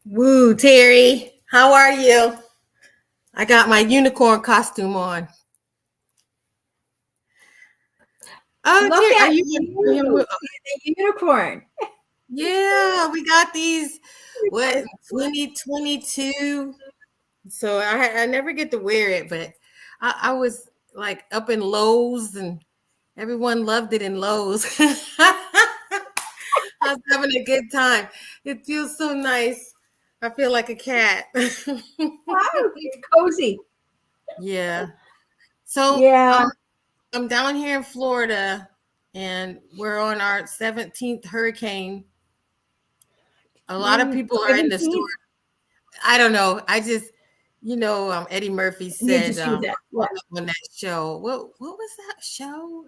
Woo, Terry, how are you? I got my unicorn costume on. Oh, Look Terry, are at you? you, the unicorn. Yeah, we got these. What 2022? So I never get to wear it, but I was like up in Lowe's and everyone loved it in Lowe's. I was having a good time. It feels so nice. I feel like a cat. Wow, it's cozy. Yeah. So Yeah. I'm down here in Florida and we're on our 17th hurricane. A lot of Ooh, people are in the store. 17th. I don't know. I just, Eddie Murphy You said just use that. Yeah. on that show. What was that show?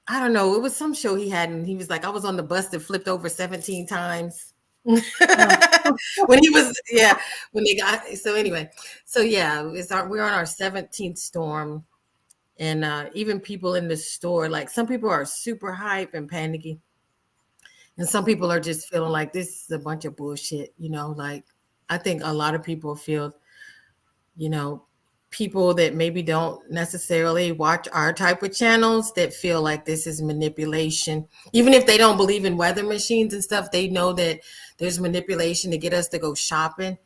I don't know. It was some show he had, and he was like, I was on the bus that flipped over 17 times. when Oh, he was, yeah, when they got so anyway, so yeah, we're on our 17th storm. And even people in the store, like some people are super hype and panicky. And some people are just feeling like this is a bunch of bullshit, like I think a lot of people feel, you know, people that maybe don't necessarily watch our type of channels that feel like this is manipulation. Even if they don't believe in weather machines and stuff, they know that there's manipulation to get us to go shopping.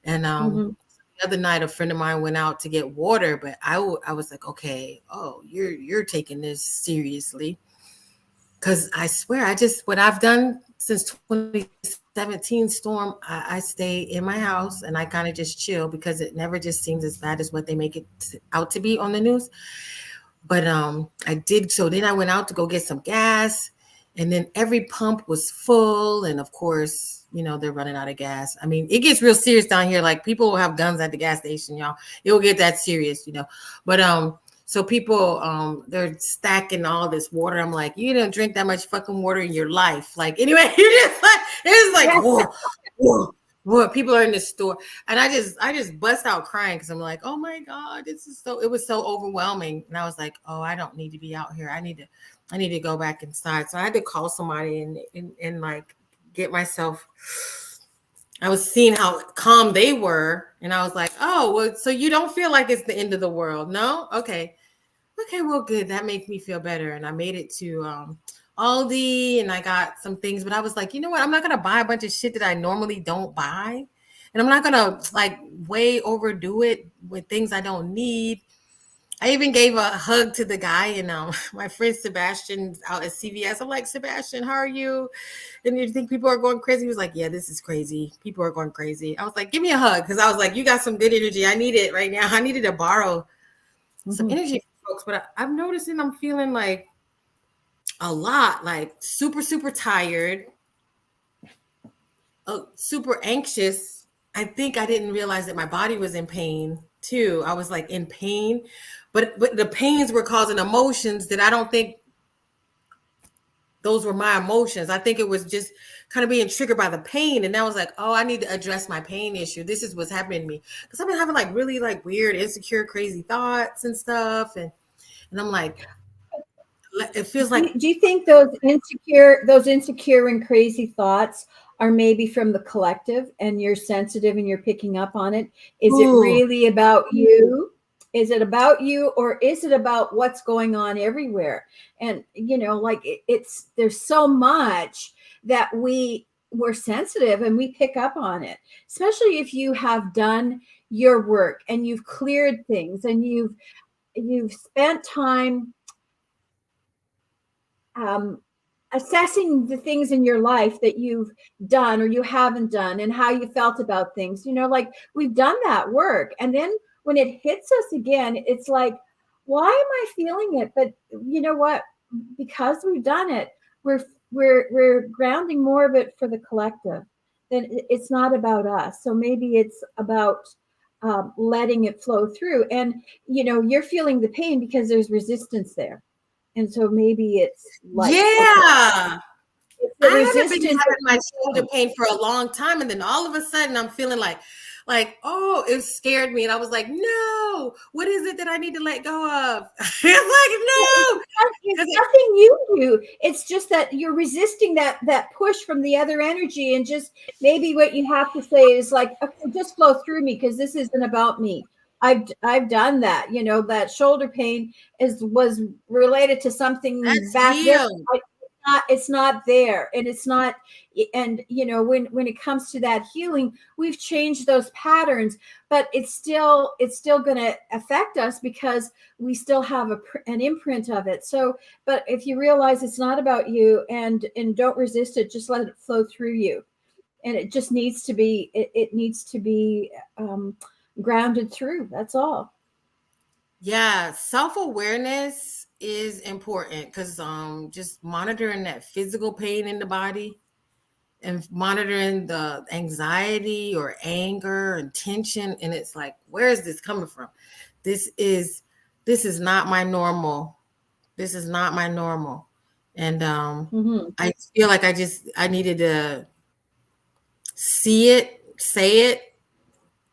And mhm. the other night, a friend of mine went out to get water, but I was like, okay, oh, you're taking this seriously. Because I swear, what I've done since 2017 storm, I stay in my house and I kind of just chill because it never just seems as bad as what they make it out to be on the news. But I did. So then I went out to go get some gas, and then every pump was full. And of course, they're running out of gas. I mean, it gets real serious down here. Like people will have guns at the gas station, y'all. It will get that serious. But so people they're stacking all this water. I'm like, you didn't drink that much fucking water in your life. Like anyway, it's like Yeah. whoa, whoa. What people are in the store, and I just bust out crying because I'm like, oh my god, it was so overwhelming, and I was like, oh, I don't need to be out here. I need to go back inside. So I had to call somebody and like get myself. I was seeing how calm they were, and I was like, oh, well, so you don't feel like it's the end of the world, no? Okay, well, good. That makes me feel better. And I made it to Aldi and I got some things, but I was like, you know what? I'm not gonna buy a bunch of shit that I normally don't buy. And I'm not gonna like way overdo it with things I don't need. I even gave a hug to the guy and my friend Sebastian's out at CVS. I'm like, Sebastian, how are you? And you think people are going crazy? He was like, yeah, this is crazy. People are going crazy. I was like, give me a hug because I was like, you got some good energy. I need it right now. I needed to borrow some Mhm. energy from folks, but I'm noticing I'm feeling like a lot, like super, super tired, super anxious. I think I didn't realize that my body was in pain too. I was like in pain, but the pains were causing emotions that I don't think those were my emotions. I think it was just kind of being triggered by the pain. And I was like, oh, I need to address my pain issue. This is what's happening to me. Because I've been having like really like weird, insecure, crazy thoughts and stuff. And I'm like, it feels like Do you think those insecure and crazy thoughts are maybe from the collective, and you're sensitive and you're picking up on it? Is it ooh, really about you? Is it about you, or is it about what's going on everywhere? And like it's there's so much that we're sensitive and we pick up on it, especially if you have done your work and you've cleared things and you've spent time um, assessing the things in your life that you've done or you haven't done and how you felt about things. Like we've done that work. And then when it hits us again, it's like, why am I feeling it? But you know what? Because we've done it, we're grounding more of it for the collective. Then it's not about us. So maybe it's about letting it flow through. And you're feeling the pain because there's resistance there, and so maybe it's like, okay, yeah. it's the I haven't been resistance. having my shoulder pain for a long time, and then all of a sudden I'm feeling like oh, it scared me, and I was like, no, what is it that I need to let go of? It's like no, nothing you do. It's just that you're resisting that push from the other energy, and just maybe what you have to say is like, okay, just flow through me because this isn't about me. I've done that. You know, that shoulder pain was related to something That's back then. real. It's not there, and it's not. And you know, when it comes to that healing, we've changed those patterns, but it's still going to affect us because we still have an imprint of it. So, but if you realize it's not about you, and don't resist it, just let it flow through you, and it just needs to be it needs to be grounded through. That's all. Yeah, self-awareness is important because just monitoring that physical pain in the body and monitoring the anxiety or anger and tension, and it's like, where is this coming from? This is this is not my normal. This is not my normal. And Mm-hmm. I feel like I needed to see it, say it,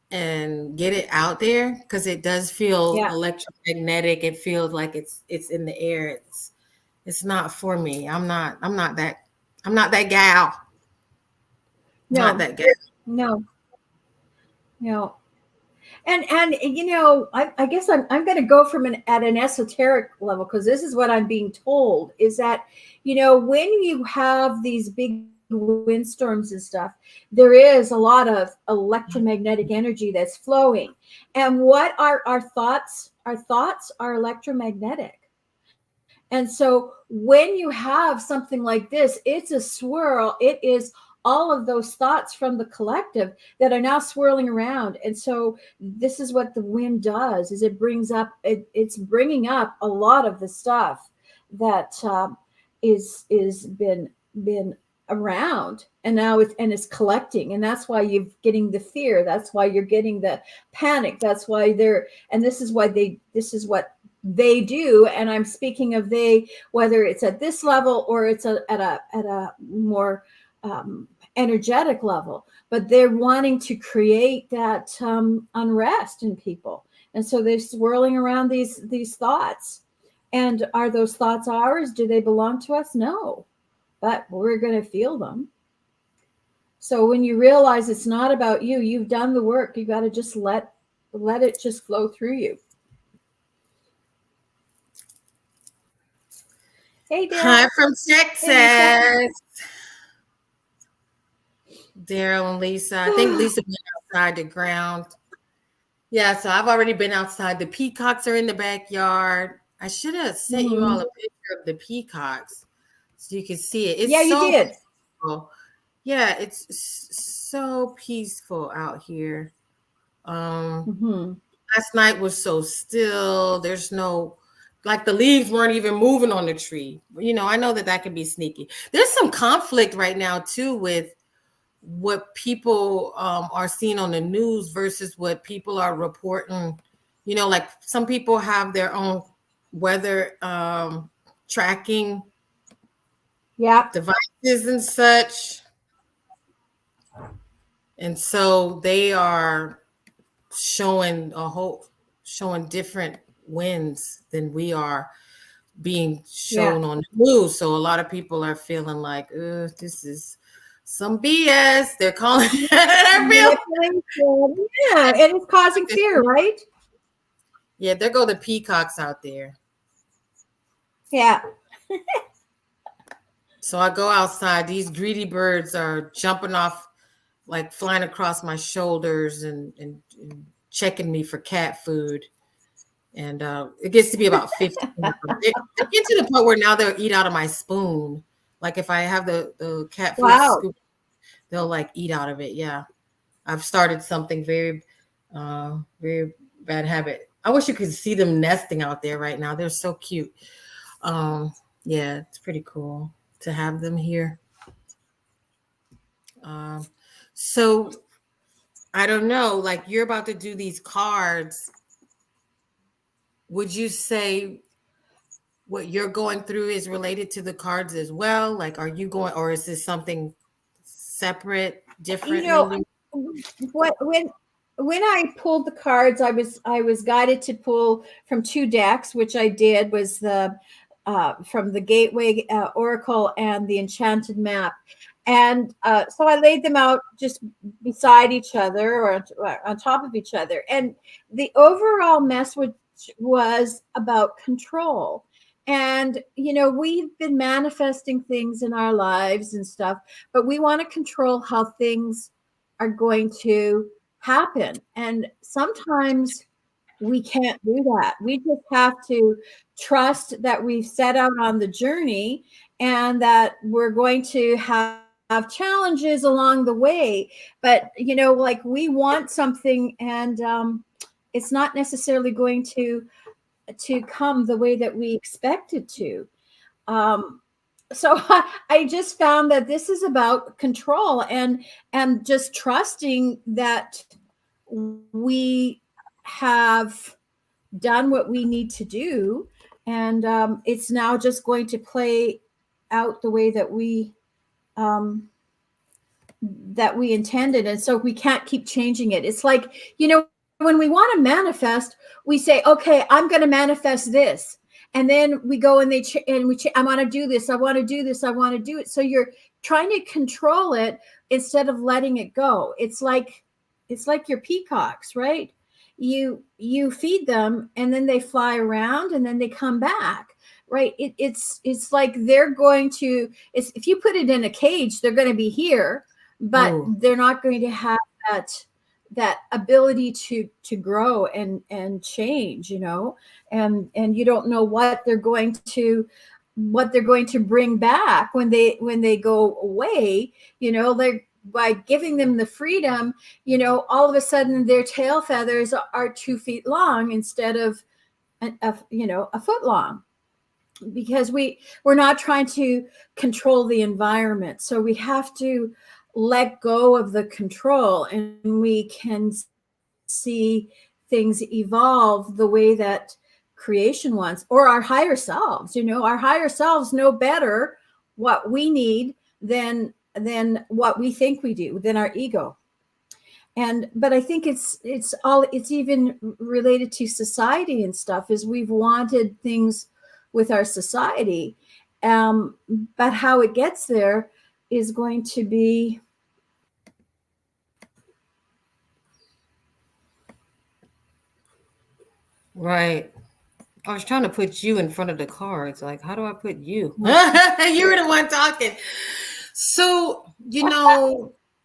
and get it out there because it does feel Yeah. electromagnetic. It feels like it's in the air. It's not for me. I'm not that gal. Not No. that gal. No. No. And you know, I guess I'm going to go from an esoteric level, because this is what I'm being told is that, you know, when you have these big windstorms and stuff, there is a lot of electromagnetic energy that's flowing. And what are our thoughts? Our thoughts are electromagnetic. And so when you have something like this, it's a swirl. It is all of those thoughts from the collective that are now swirling around. And so this is what the wind does: is it's bringing up a lot of the stuff that is been around, and now it's collecting. And that's why you're getting the fear, that's why you're getting the panic, that's why they're and this is what they do. And I'm speaking of they, whether it's at this level or it's at a more energetic level, but they're wanting to create that unrest in people. And so they're swirling around these thoughts. And are those thoughts ours? Do they belong to us? No, but we're going to feel them. So when you realize it's not about you, you've done the work. You got to just let it just flow through you. Hey, Daryl. Hi from Hey, Lisa. Texas. Daryl and Lisa. I think Lisa went outside the ground. Yeah, so I've already been outside. The peacocks are in the backyard. I should have sent you all Mhm. a picture of the peacocks so you can see it. It's Yeah, you so did. peaceful. Yeah, it's so peaceful out here. Um, Hmm. Last night was so still. There's no, like, the leaves weren't even moving on the tree. You know, I know that that can be sneaky. There's some conflict right now too with what people are seeing on the news versus what people are reporting. You know, like some people have their own weather tracking Yeah, devices and such, and so they are showing showing different winds than we are being yeah. shown on the news. So a lot of people are feeling like, this is some BS. They're calling it. I feel Manipulation. Yeah, and it's causing like fear, right? yeah, there go the peacocks out there. Yeah. So I go outside. These greedy birds are jumping off, like flying across my shoulders and checking me for cat food. And it gets to be about 15 of them. They get to the point where now they'll eat out of my spoon. Like if I have the cat food Wow. scoop, they'll like eat out of it. Yeah. I've started something very bad habit. I wish you could see them nesting out there right now. They're so cute. Um, yeah, it's pretty cool to have them here. Um, so I don't know, like you're about to do these cards. Would you say what you're going through is related to the cards as well? Like, are you going, or is this something separate, You different, know, maybe? what when I pulled the cards, I was guided to pull from two decks, which I did. Was the from the Gateway Oracle and the Enchanted Map. And so I laid them out just beside each other or on top of each other. And the overall message was about control. And, you know, we've been manifesting things in our lives and stuff, but we want to control how things are going to happen. And sometimes we can't do that. We just have to trust that we've set out on the journey and that we're going to have challenges along the way. But, you know, like we want something and it's not necessarily going to come the way that we expect it to. Um, so I just found that this is about control and just trusting that we have done what we need to do, and it's now just going to play out the way um, that we intended, and so we can't keep changing it. It's like, you know, when we want to manifest, we say, okay, I'm going to manifest this, and then we go and I want to do this, I want to do this, I want to do it. So you're trying to control it instead of letting it go. It's like your peacocks, right? You feed them and then they fly around and then they come back, right? It's like they're going to, it's, if you put it in a cage, they're going to be here, but Ooh. they're not going to have that ability to grow and change, you know. And you don't know what they're going to bring back when they go away, you know. They're, by giving them the freedom, you know, all of a sudden their tail feathers are 2 feet long instead of you know, a foot long, because we're not trying to control the environment. So we have to let go of the control, and we can see things evolve the way that creation wants, or our higher selves. You know, our higher selves know better what we need than what we think we do, than our ego. And but I think it's even related to society and stuff, is we've wanted things with our society, um, but how it gets there is going to be Right. I was trying to put you in front of the cards. Like, how do I put you? You were the one talking. So,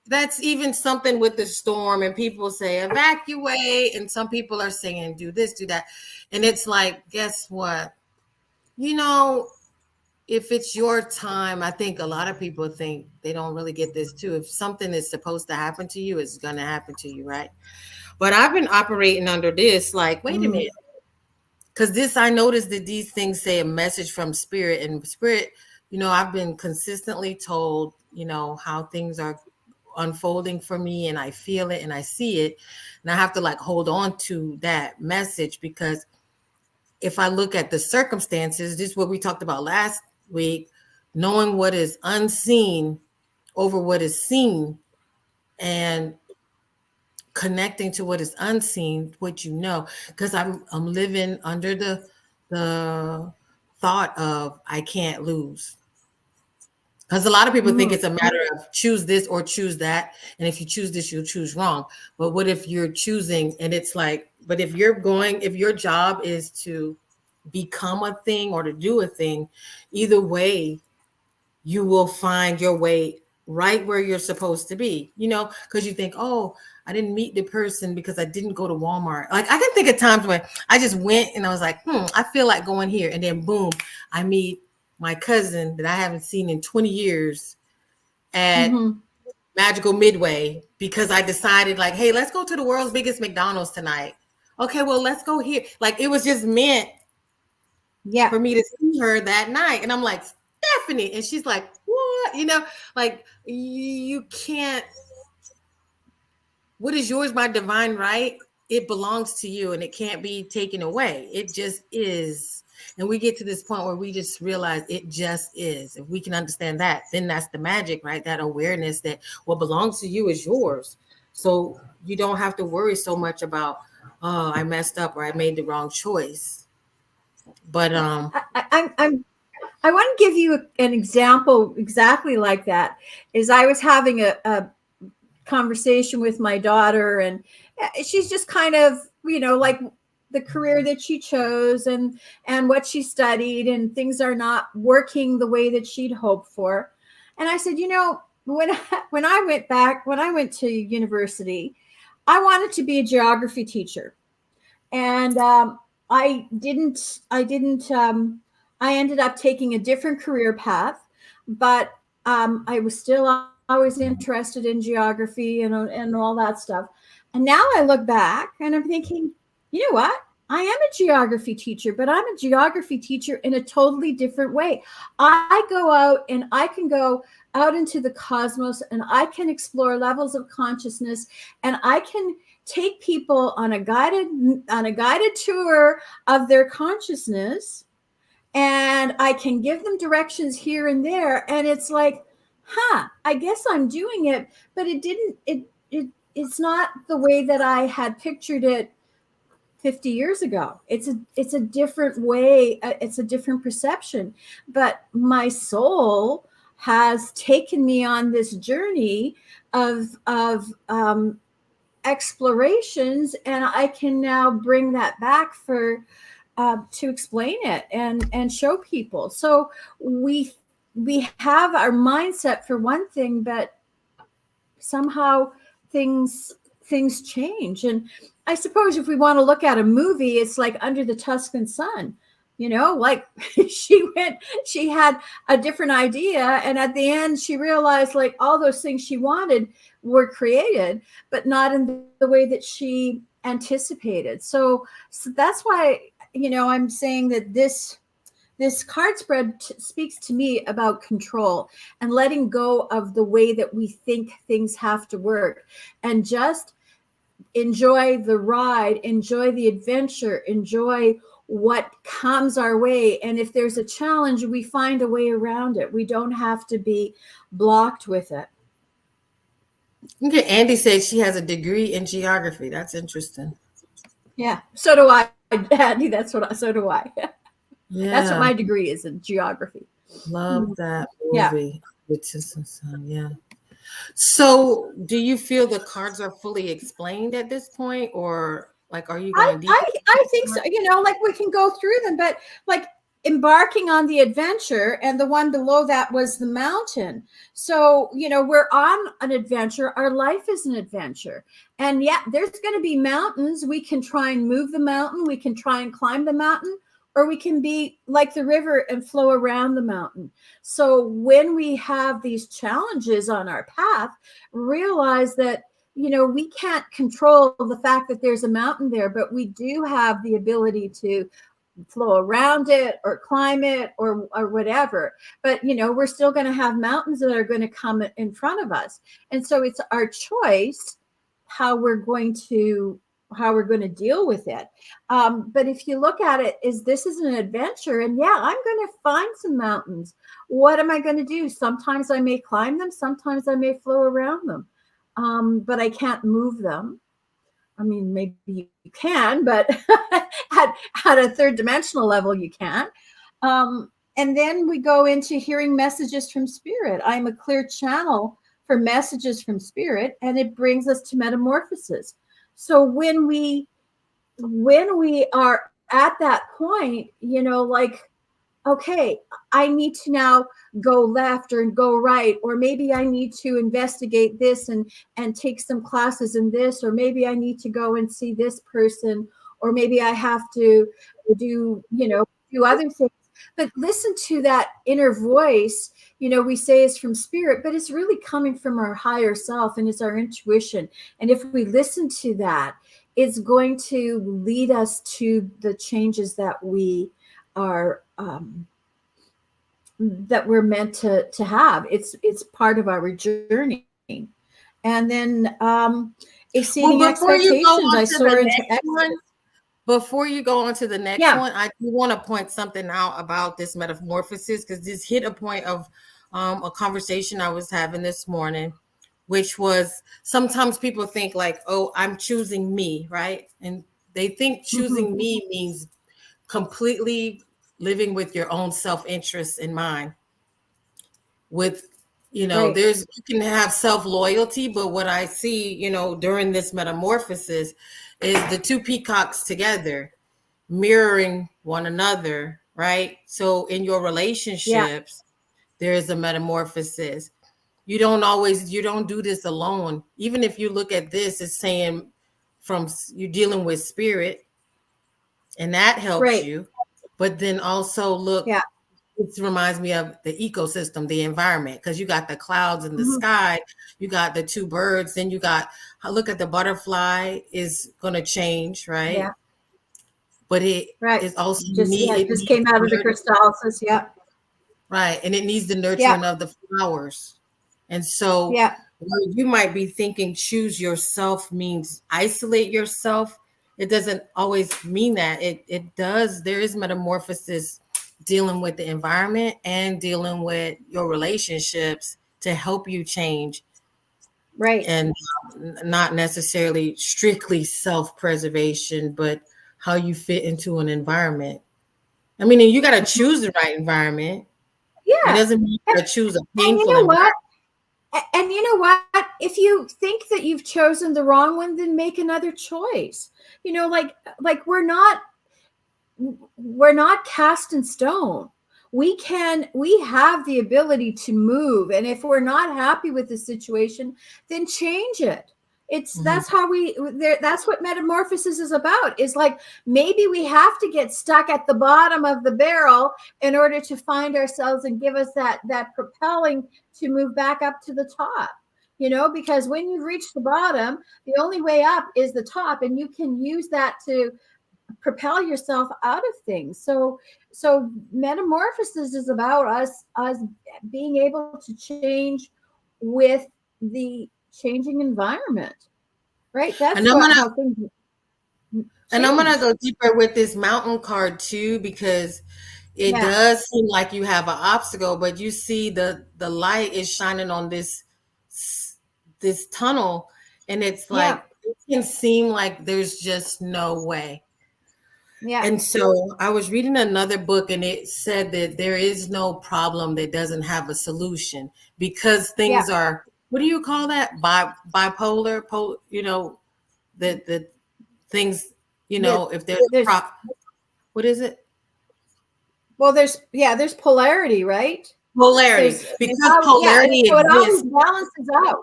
that's even something with the storm, and people say evacuate, and some people are saying do this, do that. And it's like, guess what? You know, if it's your time, I think a lot of people think they don't really get this too. If something is supposed to happen to you, it's going to happen to you, right? But I've been operating under this, like, wait a mm, minute. Because this, I noticed that these things say a message from spirit, and spirit, I've been consistently told, how things are unfolding for me, and I feel it and I see it. And I have to like hold on to that message, because if I look at the circumstances, this is what we talked about last week, knowing what is unseen over what is seen, and connecting to what is unseen, what you know, because I'm living under the thought of I can't lose. Because a lot of people think mm, it's a matter of choose this or choose that. And if you choose this, you'll choose wrong. But what if you're choosing and it's like, but if if your job is to become a thing or to do a thing, either way, you will find your way right where you're supposed to be, because you think, oh, I didn't meet the person because I didn't go to Walmart. Like, I can think of times when I just went and I was like, I feel like going here. And then boom, I meet my cousin that I haven't seen in 20 years at mm-hmm. Magical Midway, because I decided, like, hey, let's go to the world's biggest McDonald's tonight. Okay, well, let's go here. Like, it was just meant Yeah. for me to see her that night. And I'm like, Stephanie. And she's like, what? Like, you can't, what is yours by divine right? It belongs to you and it can't be taken away. It just is. And we get to this point where we just realize it just is. If we can understand that, then that's the magic, right? That awareness that what belongs to you is yours. So you don't have to worry so much about, oh, I messed up or I made the wrong choice. But I, I, I'm I want to give you an example exactly like that. Is I was having a conversation with my daughter, and she's just kind of, like the career that she chose and what she studied, and things are not working the way that she'd hoped for. And I said, when I went to university, I wanted to be a geography teacher. And I ended up taking a different career path, but I was still always interested in geography and all that stuff. And now I look back and I'm thinking, you know what? I am a geography teacher, but I'm a geography teacher in a totally different way. I go out and I can go out into the cosmos, and I can explore levels of consciousness, and I can take people on a guided tour of their consciousness, and I can give them directions here and there, and it's like, I guess I'm doing it, but it's not the way that I had pictured it 50 years ago. It's a different way, it's a different perception, but my soul has taken me on this journey of explorations, and I can now bring that back to explain it and show people. So we have our mindset for one thing, but somehow things change. And I suppose if we want to look at a movie, it's like Under the Tuscan Sun. Like she had a different idea, and at the end she realized like all those things she wanted were created, but not in the way that she anticipated. So that's why I'm saying that this card spread speaks to me about control and letting go of the way that we think things have to work, and just enjoy the ride, enjoy the adventure, enjoy what comes our way. And if there's a challenge, we find a way around it. We don't have to be blocked with it. Okay, Andy says she has a degree in geography. That's interesting. Yeah, so do I, Andy. So do I. Yeah, that's what my degree is, in geography. Love that movie. Yeah. So, do you feel the cards are fully explained at this point, or like, are you going deeper? I think so. Like we can go through them, but like embarking on the adventure, and the one below that was the mountain. So, we're on an adventure. Our life is an adventure. And yeah, there's going to be mountains. We can try and move the mountain. We can try and climb the mountain, or we can be like the river and flow around the mountain. So when we have these challenges on our path, realize that, we can't control the fact that there's a mountain there, but we do have the ability to flow around it or climb it or whatever. But, we're still going to have mountains that are going to come in front of us. And so it's our choice how we're going to deal with it. But if you look at it, this is an adventure, and yeah, I'm going to find some mountains. What am I going to do? Sometimes I may climb them. Sometimes I may flow around them. But I can't move them. I mean, maybe you can, but at a third dimensional level, you can't. And then we go into hearing messages from spirit. I'm a clear channel for messages from spirit, and it brings us to metamorphosis. So when we are at that point, like, okay, I need to now go left or go right, or maybe I need to investigate this and take some classes in this, or maybe I need to go and see this person, or maybe I have to do other things. But listen to that inner voice, we say is from spirit, but it's really coming from our higher self, and it's our intuition. And if we listen to that, it's going to lead us to the changes that we are that we're meant to have. It's part of our journey. And then exceeding expectations, I soar into excellence. Before you go on to the next one, I do want to point something out about this metamorphosis, because this hit a point of a conversation I was having this morning, which was sometimes people think like, oh, I'm choosing me, right? And they think choosing me means completely living with your own self-interest in mind. With, Right. there's, you can have self-loyalty, but what I see, during this metamorphosis is the two peacocks together mirroring one another, right? So in your Yeah. relationships, there is a metamorphosis. You don't do this alone. Even if you look at this, it's saying from you're dealing with spirit, and that helps Right. you. But then also look, Yeah. it reminds me of the ecosystem, the environment, because you got the clouds in the Mhm. sky, you got the two birds, then you got, look at the butterfly is going to change, right? Yeah. But it Right. is also Just need yeah, it just needs came out of the nurture, crystallisis. Yeah. right? And it needs the Yeah. nurturing of the flowers. And so Yeah. where you might be thinking choose yourself means isolate yourself. It doesn't always mean that. It does. There is metamorphosis dealing with the environment and dealing with your relationships to help you change, Right. and not necessarily strictly self-preservation, but how you fit into an environment. I mean, you got to Mhm. choose the right environment. It Yeah. doesn't mean you And, got to choose a and you painful know what? environment. And you know what? If you think that you've chosen the wrong one, then make another choice. Like we're not cast in stone. We have the ability to move, and if we're not happy with the situation, then change it. It's Mhm. that's how we there That's what metamorphosis is about. Is like maybe we have to get stuck at the bottom of the barrel in order to find ourselves and give us that propelling to move back up to the top. Because when you reach the bottom, the only way up is the top, and you can use that to propel yourself out of things. So metamorphosis is about us being able to change with the changing environment, right? And That's I'm what gonna how things and I'm gonna change. go deeper with this mountain card too, because it Yeah. does seem like you have an obstacle, but you see the light is shining on this tunnel, and it's Yeah. like it can seem like there's just no way. Yeah. And so I was reading another book, and it said that there is no problem that doesn't have a solution, because Yeah. things are, what do you call that? Bipolar, the things, There's if there's a there's what is it? well, there's polarity, right? Polarity. There's Because always, yeah, and polarity so it always exists, balances out.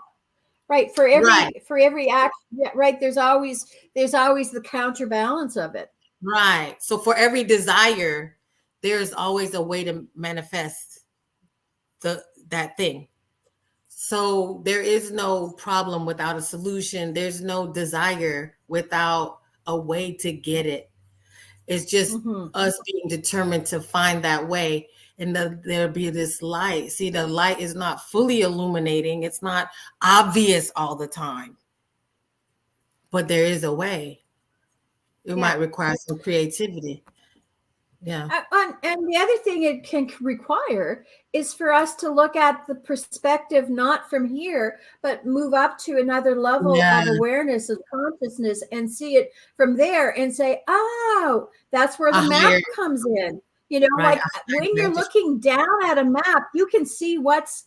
Right. For right, every act, yeah, right. There's always the counterbalance of it. right. So for every desire, there's always a way to manifest that thing. So there is no problem without a solution. There's no desire without a way to get it. It's just Hmm. us being determined to find that way. And there'll be this light. See, the light is not fully illuminating. It's not obvious all the time, but there is a way. It Yeah. might require some creativity. Yeah. And the other thing it can require is for us to look at the perspective not from here, but move up to another level Yeah. of awareness, of consciousness, and see it from there and say, oh, that's where A the map higher, comes in. right. Like A when higher you're vantage. looking down at a map, you can see what's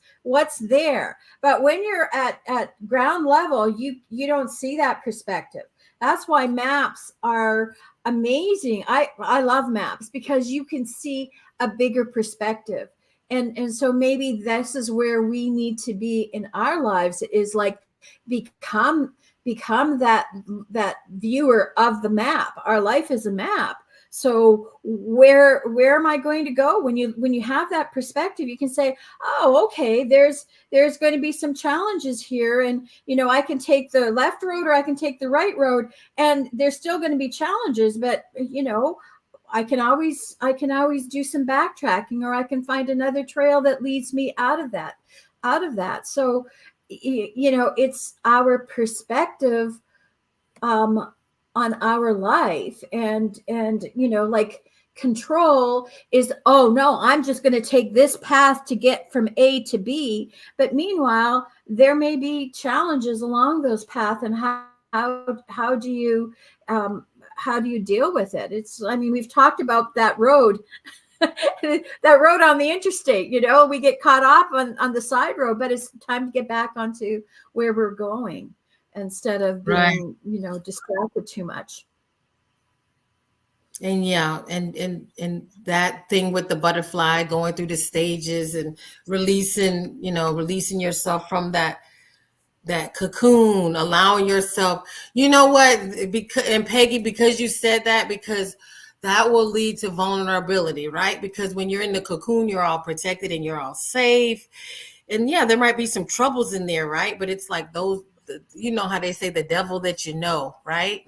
there. But when you're at ground level, you don't see that perspective. That's why maps are amazing. I love maps because you can see a bigger perspective. And so maybe this is where we need to be in our lives, is like become that viewer of the map. Our life is a map. So where am I going to go? When you have that perspective, you can say, oh, okay, there's going to be some challenges here, and I can take the left road or I can take the right road, and there's still going to be challenges, but I can always do some backtracking, or I can find another trail that leads me out of that. So it's our perspective on our life, and like control is, oh no, I'm just going to take this path to get from A to B, but meanwhile there may be challenges along those paths, and um how do you deal with it? We've talked about that road that road on the interstate. We get caught up on the side road, but it's time to get back onto where we're going instead of Right. being, distracted too much. And yeah, and that thing with the butterfly going through the stages and releasing yourself from that cocoon, allowing yourself, you know what, because, and Peggy, because you said that, because that will lead to vulnerability, right? Because when you're in the cocoon, you're all protected and you're all safe. And yeah, there might be some troubles in there, right? But it's like those, you know how they say the devil that you know, right?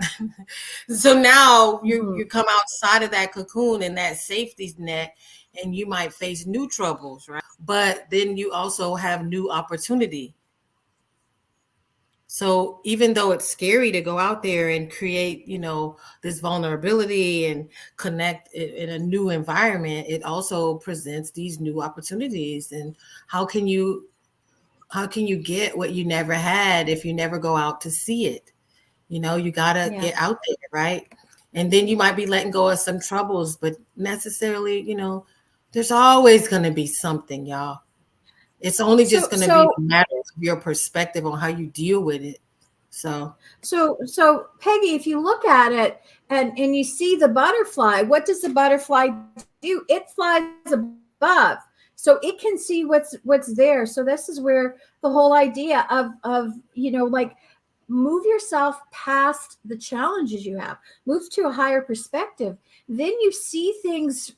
So now Mm-hmm. you come outside of that cocoon and that safety net, and you might face new troubles, right? But then you also have new opportunity. So even though it's scary to go out there and create, this vulnerability and connect in a new environment, it also presents these new opportunities. And how can you how can you get what you never had if you never go out to see it? You got to Yeah. get out there, right? And then you might be letting go of some troubles, but necessarily, there's always going to be something, y'all. It's only So just going to be so a matter of your perspective on how you deal with it. So, so Peggy, if you look at it and you see the butterfly, what does the butterfly do? It flies above. So it can see what's there. So this is where the whole idea of like, move yourself past the challenges you have, move to a higher perspective. Then you see things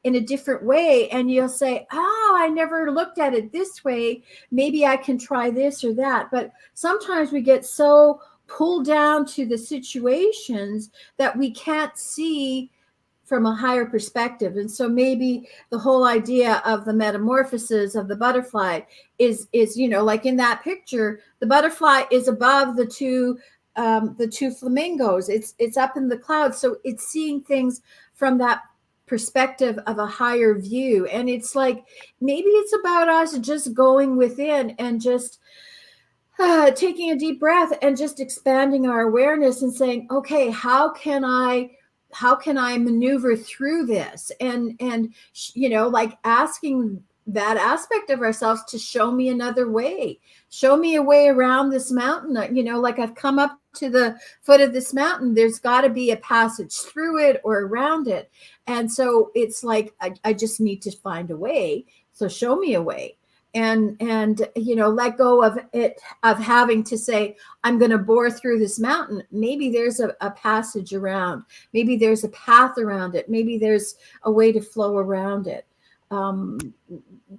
in a different way, and you'll say, oh, I never looked at it this way, maybe I can try this or that. But sometimes we get so pulled down to the situations that we can't see from a higher perspective. And so maybe the whole idea of the metamorphosis of the butterfly is like in that picture, the butterfly is above the two flamingos. It's up in the clouds, so it's seeing things from that perspective of a higher view. And it's like, maybe it's about us just going within and just taking a deep breath and just expanding our awareness and saying, okay, how can I maneuver through this? And like asking that aspect of ourselves to show me another way, show me a way around this mountain. Like, I've come up to the foot of this mountain, there's got to be a passage through it or around it. And so it's like, I just need to find a way, so show me a way. And let go of it, of having to say, I'm going to bore through this mountain. Maybe there's a passage around, maybe there's a path around it, maybe there's a way to flow around it. um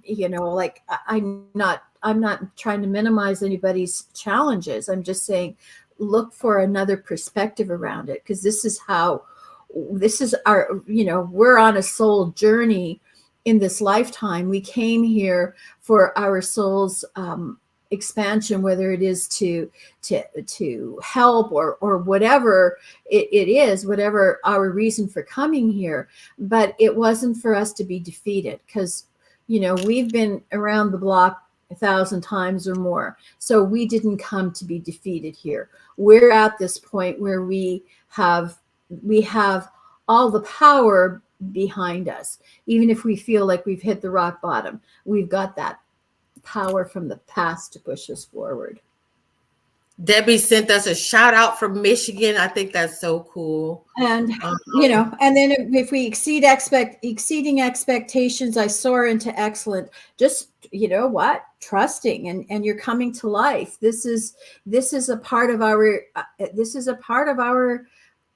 like, I'm not trying to minimize anybody's challenges. I'm just saying, look for another perspective around it, because this is our, we're on a soul journey in this lifetime. We came here for our soul's expansion, whether it is to help or whatever it is, whatever our reason for coming here. But it wasn't for us to be defeated, because we've been around the block 1,000 times or more. So we didn't come to be defeated here. We're at this point where we have all the power behind us. Even if we feel like we've hit the rock bottom, we've got that power from the past to push us forward. Debbie sent us a shout out from Michigan. I think that's so cool. And Um, and then if we exceeding expectations, I soar into excellent. Just, what, trusting, and you're coming to life. This is a part of our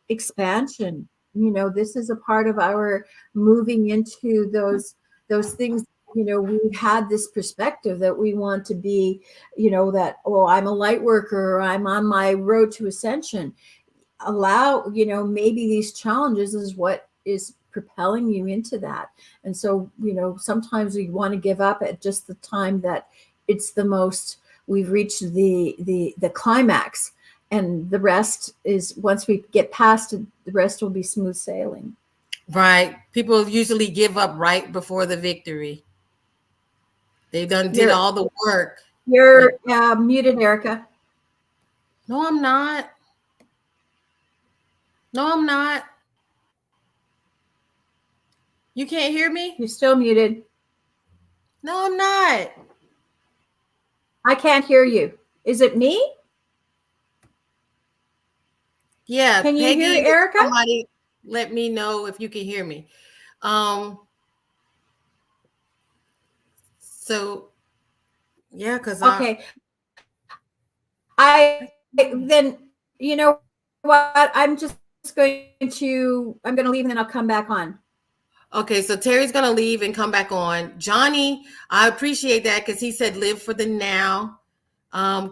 expansion. This is a part of our moving into those things. We've had this perspective that we want to be, that, oh, I'm a light worker, or I'm on my road to ascension. Allow, maybe these challenges is what is propelling you into that. And so, sometimes we want to give up at just the time that it's the most, we've reached the climax, and the rest is, once we get past it, the rest will be smooth sailing. right. People usually give up right before the victory. They done did You're all the work. Like, you're muted, Erica. no, I'm not. No, I'm not. You can't hear me? You're still muted. No, I'm not. I can't hear you. Is it me? Yeah, Can you hear Peggy, Erica? somebody let me know if you can hear me. Um, so yeah, because Okay. Then you know what? I'm going to leave and then I'll come back on. okay, so Terry's gonna leave and come back on. Johnny, I appreciate that because he said live for the now.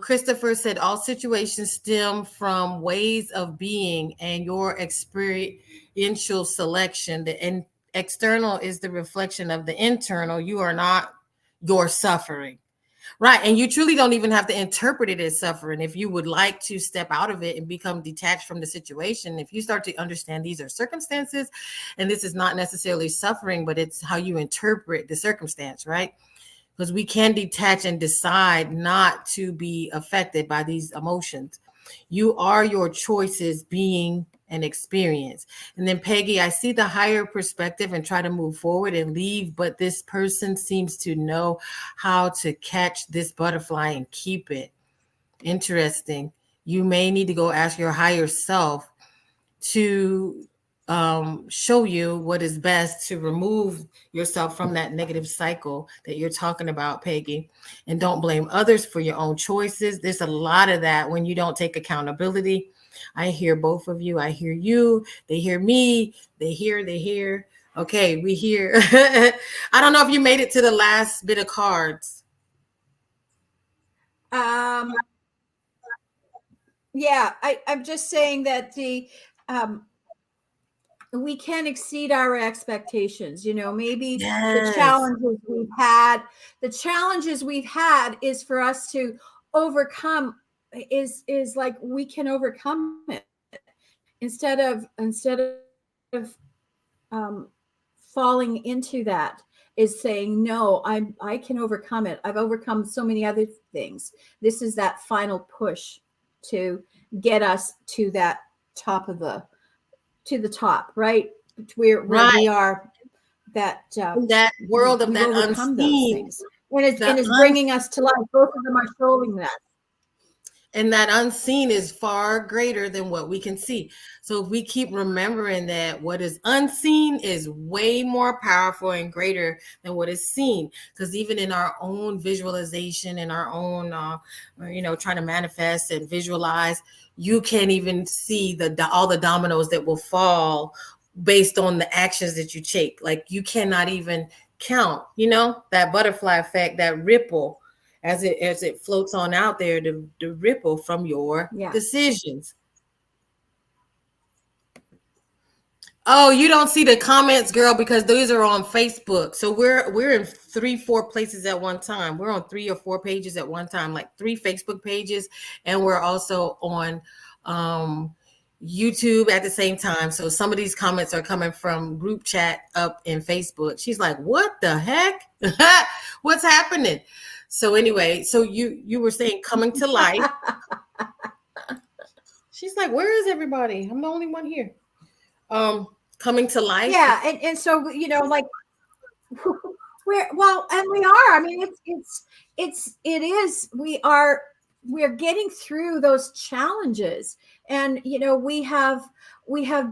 Christopher said all situations stem from ways of being and your experiential selection. The external is the reflection of the internal. You are not your suffering. Right. And you truly don't even have to interpret it as suffering. If you would like to step out of it and become detached from the situation, if you start to understand these are circumstances and this is not necessarily suffering, but it's how you interpret the circumstance, right? Because we can detach and decide not to be affected by these emotions. You are your choices being an experience. And then, Peggy, I see the higher perspective and try to move forward and leave, but this person seems to know how to catch this butterfly and keep it. Interesting. You may need to go ask your higher self to show you what is best to remove yourself from that negative cycle that you're talking about, Peggy. And don't blame others for your own choices. There's a lot of that when you don't take accountability. I hear both of you. I hear you. They hear me. They hear. Okay, we hear. I don't know if you made it to the last bit of cards. Um, yeah, I'm just saying that um, we can exceed our expectations. You know, maybe Yes. the challenges we've had is for us to overcome is like we can overcome it instead of falling into that is saying no, I can overcome it. I've overcome so many other things. This is that final push to get us to that top of the top, right? Where we Right. are that In that world of we've that overcome those unseen, things, and it's the and it's bringing us to life. Both of them are showing that. and that unseen is far greater than what we can see. So if we keep remembering that what is unseen is way more powerful and greater than what is seen, because even in our own visualization, in our own trying to manifest and visualize, you can't even see the all the dominoes that will fall based on the actions that you take. Like you cannot even count, that butterfly effect, that ripple as it floats on out there, the ripple from your Yeah. decisions. Oh, you don't see the comments, girl, because these are on Facebook. So we're in 3, 4 places at one time. We're on 3 or 4 pages at one time, like 3 Facebook pages, and we're also on YouTube at the same time. So some of these comments are coming from group chat up in Facebook. She's like, "What the heck? What's happening?" So anyway, so you were saying coming to life. She's like, "Where is everybody? I'm the only one here." Um, coming to life. Yeah, and so like and we are. I mean, it is. We're getting through those challenges, and we have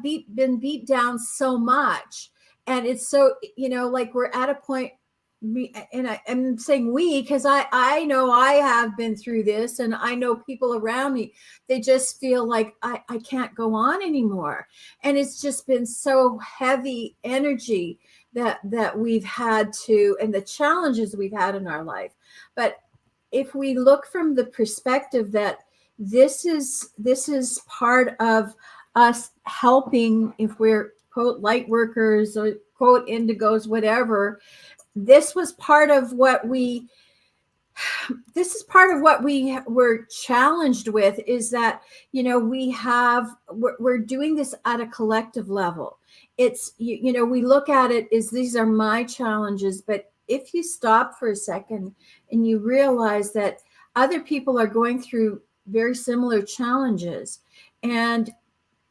been beat down so much, and it's so like we're at a point. I'm saying we because I know I have been through this, and I know people around me. They just feel like I can't go on anymore, and it's just been so heavy energy that we've had to, and the challenges we've had in our life. But if we look from the perspective that this is part of us helping, if we're quote light workers or quote indigos, whatever, this was part of what we this is part of what we were challenged with, is that we're doing this at a collective level. It's we look at it as these are my challenges, but if you stop for a second and you realize that other people are going through very similar challenges, and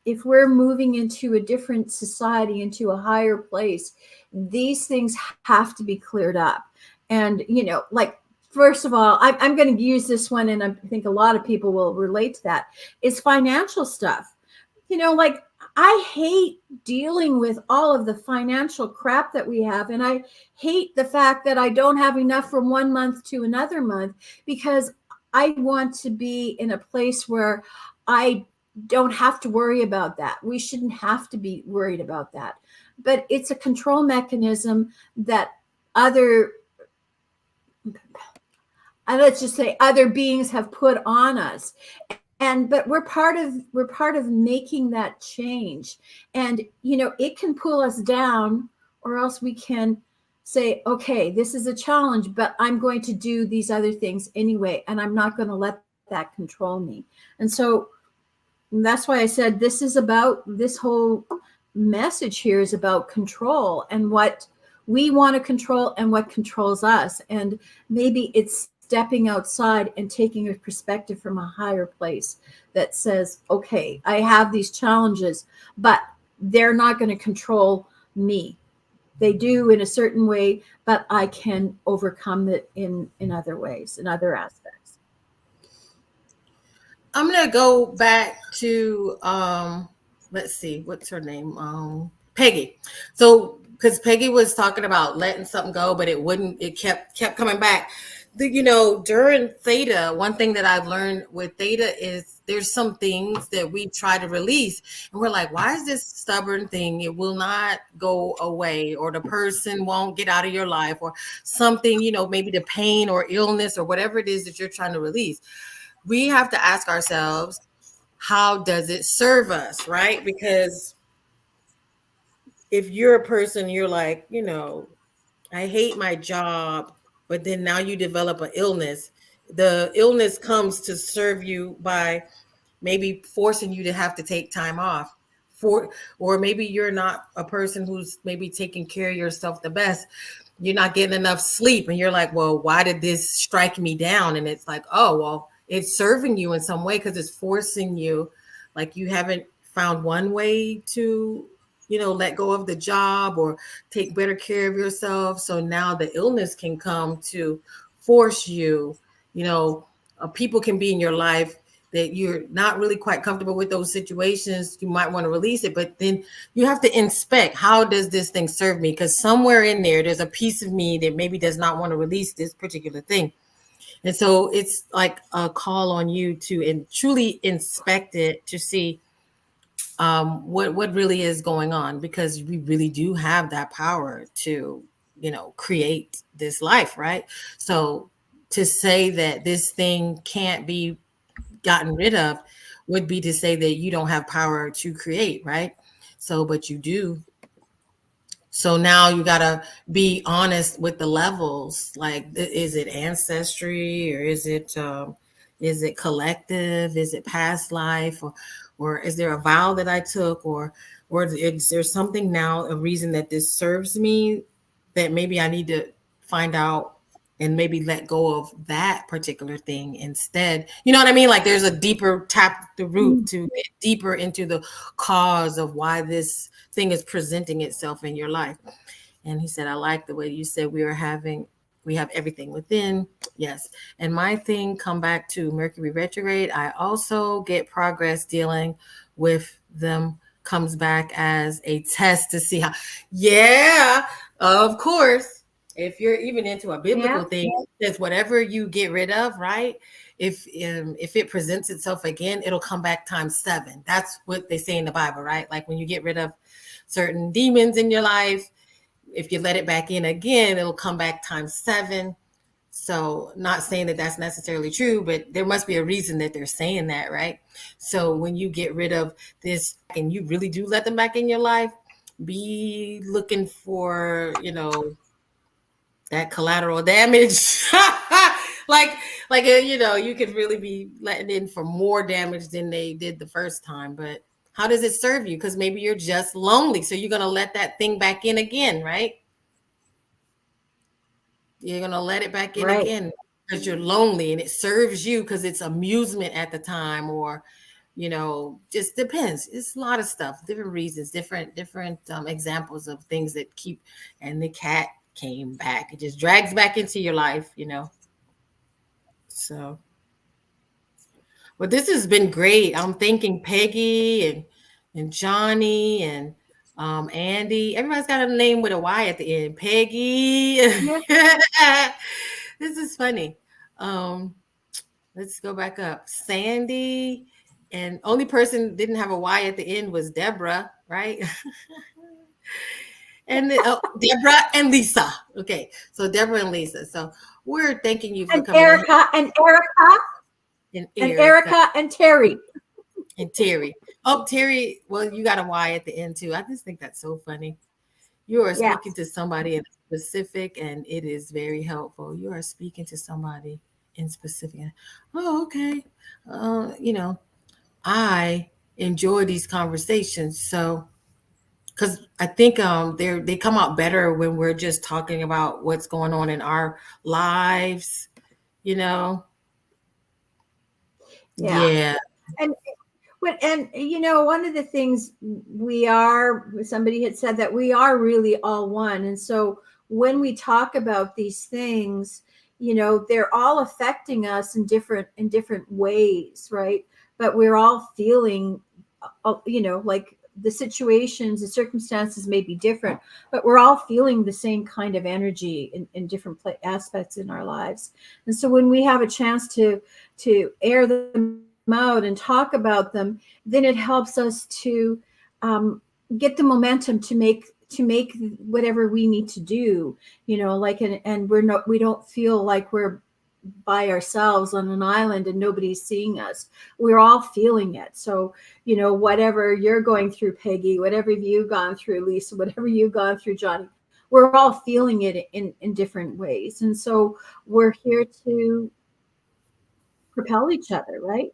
if we're moving into a different society, into a higher place, these things have to be cleared up. And, like, first of all, I'm going to use this one, and I think a lot of people will relate to that, is financial stuff. Like, I hate dealing with all of the financial crap that we have. And I hate the fact that I don't have enough from one month to another month, because I want to be in a place where I don't have to worry about that. We shouldn't have to be worried about that. But it's a control mechanism that other, let's just say, other beings have put on us. And but we're part of making that change. And it can pull us down, or else we can say, okay, this is a challenge, but I'm going to do these other things anyway, and I'm not going to let that control me. And so that's why I said this whole message here is about control, and what we want to control and what controls us. And maybe it's stepping outside and taking a perspective from a higher place that says, okay, I have these challenges, but they're not going to control me. They do in a certain way, but I can overcome it in other ways, in other aspects. I'm gonna go back to let's see, what's her name? Peggy. So because Peggy was talking about letting something go, but it kept coming back. During theta, one thing that I've learned with theta is there's some things that we try to release, and we're like, why is this stubborn thing? It will not go away, or the person won't get out of your life, or something, maybe the pain or illness or whatever it is that you're trying to release. We have to ask ourselves, how does it serve us, right? Because if you're a person, you're like, I hate my job, but then now you develop an illness. The illness comes to serve you by maybe forcing you to have to take time off. Or maybe you're not a person who's maybe taking care of yourself the best. You're not getting enough sleep, and you're like, well, why did this strike me down? And it's like, oh, well, it's serving you in some way, because it's forcing you, like you haven't found one way to let go of the job or take better care of yourself. So now the illness can come to force you. People can be in your life that you're not really quite comfortable with those situations. You might want to release it, but then you have to inspect, how does this thing serve me? Because somewhere in there's a piece of me that maybe does not want to release this particular thing. And so it's like a call on you to truly inspect it, to see what really is going on, because we really do have that power to create this life, right? So to say that this thing can't be gotten rid of would be to say that you don't have power to create, right? So but you do. So now you got to be honest with the levels. Like, is it ancestry, or is it collective? Is it past life, or is there a vow that I took, or is there something now, a reason that this serves me, that maybe I need to find out and maybe let go of that particular thing instead. You know what I mean? Like, there's a deeper tap the root Mm. to get deeper into the cause of why this thing is presenting itself in your life. And he said, I like the way you said we have everything within. Yes. And my thing, come back to Mercury retrograde. I also get progress dealing with them, comes back as a test to see how, yeah, of course. If you're even into a biblical Yeah. thing, it's whatever you get rid of, right? If it presents itself again, it'll come back times 7. That's what they say in the Bible, right? Like, when you get rid of certain demons in your life, if you let it back in again, it'll come back times 7. So, not saying that that's necessarily true, but there must be a reason that they're saying that, right? So when you get rid of this and you really do let them back in your life, be looking for, that collateral damage. like you could really be letting in for more damage than they did the first time. But how does it serve you? Because maybe you're just lonely, so you're going to let that thing back in again, right? You're going to let it back in Right. again because you're lonely, and it serves you because it's amusement at the time, or just depends. It's a lot of stuff, different reasons, different examples of things that keep. And the cat came back. It just drags back into your life. So, but this has been great. I'm thanking Peggy and Johnny and Andy. Everybody's got a name with a Y at the end. Peggy. Yeah. This is funny. Um, let's go back up. Sandy, and only person didn't have a Y at the end was Deborah, right? And Deborah and Lisa. Okay, so Deborah and Lisa. So we're thanking you for And coming in. Erica and Erica And and Erica Erica and Terri. and Terry. Oh, Terry. Well, you got a Y at the end too. I just think that's so funny. You are Yeah. speaking to somebody in specific, and it is very helpful. You are speaking to somebody in specific. Oh, okay. I enjoy these conversations. So, because I think they come out better when we're just talking about what's going on in our lives. You know. Yeah. Yeah. And one of the things somebody had said that we are really all one. And so when we talk about these things, they're all affecting us in different ways, right? But we're all feeling, like the situations, the circumstances may be different, but we're all feeling the same kind of energy in different aspects in our lives. And so when we have a chance to air them out and talk about them, then it helps us to um, get the momentum to make whatever we need to do. Like, and we don't feel like we're by ourselves on an island and nobody's seeing us. We're all feeling it. So, whatever you're going through, Peggy, whatever you've gone through, Lisa, whatever you've gone through, Johnny, we're all feeling it in different ways. And so we're here to propel each other, right?